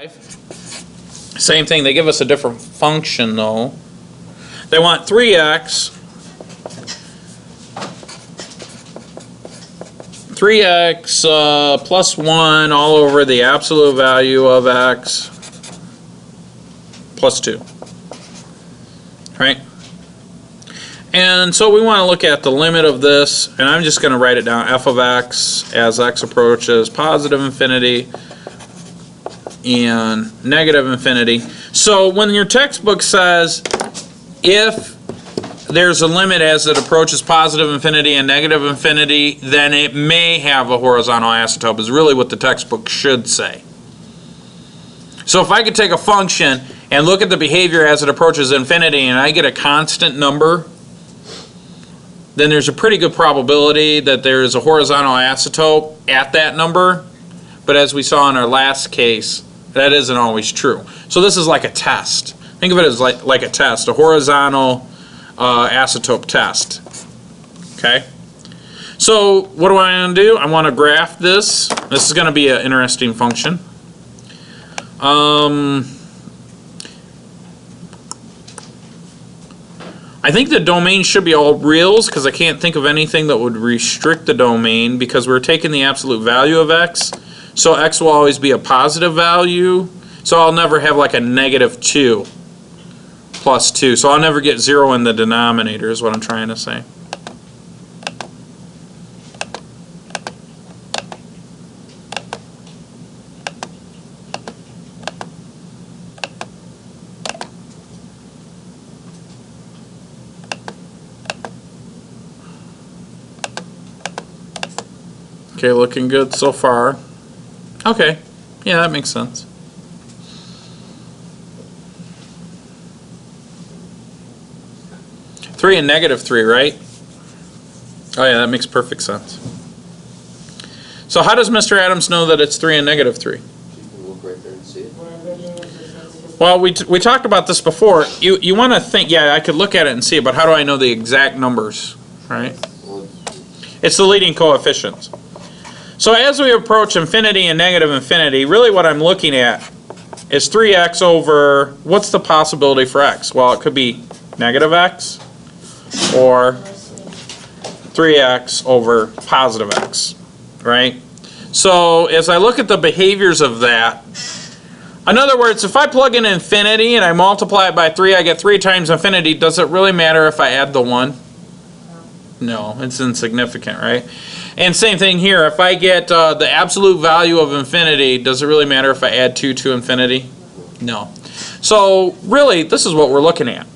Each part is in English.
Same thing, they give us a different function though. They want 3x plus 1 all over the absolute value of x plus 2. Right? And so we want to look at the limit of this, and I'm just going to write it down, f of x as x approaches positive infinity and negative infinity. So when your textbook says if there's a limit as it approaches positive infinity and negative infinity, then it may have a horizontal asymptote, is really what the textbook should say. So if I could take a function and look at the behavior as it approaches infinity and I get a constant number, then there's a pretty good probability that there's a horizontal asymptote at that number. But as we saw in our last case, that isn't always true. So this is like a test. Think of it as like a test, a horizontal asymptote test. Okay? So what do I want to do? I want to graph this. This is going to be an interesting function. I think the domain should be all reals because I can't think of anything that would restrict the domain because we're taking the absolute value of x. So x will always be a positive value. So I'll never have like a negative 2 plus 2. So I'll never get 0 in the denominator is what I'm trying to say. Okay, looking good so far. Okay, yeah, that makes sense. Three and negative 3, right? Oh yeah, that makes perfect sense. So how does Mr. Adams know that it's 3 and negative 3? You can look right there and see it. Well, we talked about this before. You want to think, yeah, I could look at it and see it, but how do I know the exact numbers, right? It's the leading coefficients. So as we approach infinity and negative infinity, really what I'm looking at is 3x over, what's the possibility for x? Well, it could be negative x or 3x over positive x, right? So as I look at the behaviors of that, in other words, if I plug in infinity and I multiply it by 3, I get 3 times infinity. Does it really matter if I add the 1? No, it's insignificant, right? And same thing here. If I get the absolute value of infinity, does it really matter if I add 2 to infinity? No. So really, this is what we're looking at,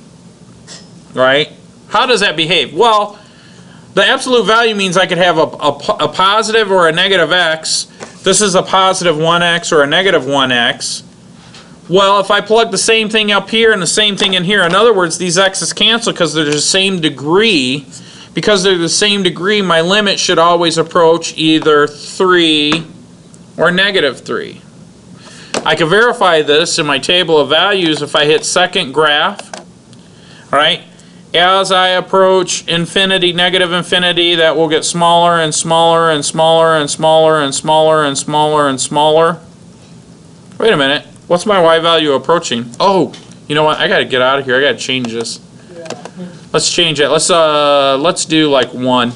right? How does that behave? Well, the absolute value means I could have a positive or a negative x. This is a positive 1x or a negative 1x. Well, if I plug the same thing up here and the same thing in here, in other words, these x's cancel because they're the same degree. Because they're the same degree, my limit should always approach either 3 or negative 3. I can verify this in my table of values if I hit second graph. Right? As I approach infinity, negative infinity, that will get smaller and smaller and smaller and smaller and smaller and smaller and smaller. Wait a minute. What's my y value approaching? Oh, you know what? I got to get out of here. I got to change this. Let's change it. Let's do like 1.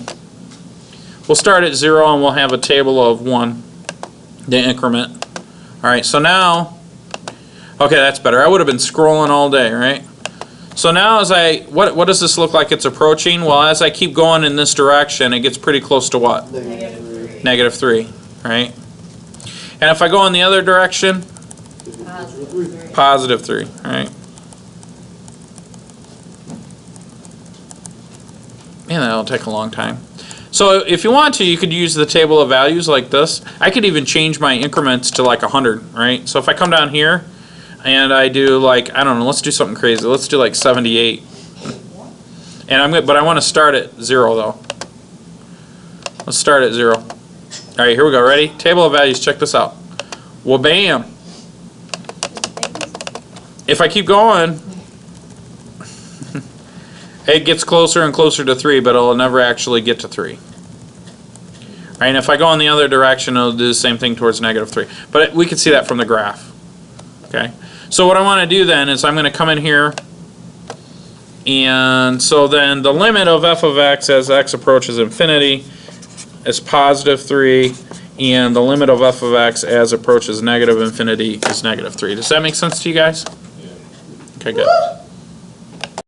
We'll start at 0 and we'll have a table of 1, the increment. All right, so now, okay, that's better. I would have been scrolling all day, right? So now as what does this look like it's approaching? Well, as I keep going in this direction, it gets pretty close to what? Negative 3, right? And if I go in the other direction, positive 3, right? Man, that'll take a long time. So if you want to, you could use the table of values like this. I could even change my increments to like 100, right? So if I come down here and I do like, I don't know, let's do something crazy. Let's do like 78. And but I want to start at 0 though. Let's start at 0. All right, here we go. Ready? Table of values. Check this out. Well, bam. If I keep going, it gets closer and closer to 3, but it'll never actually get to 3. Right, and if I go in the other direction, it'll do the same thing towards negative 3. But we can see that from the graph. Okay, so what I want to do then is I'm going to come in here, and so then the limit of f of x as x approaches infinity is positive 3, and the limit of f of x as approaches negative infinity is negative 3. Does that make sense to you guys? Okay, good.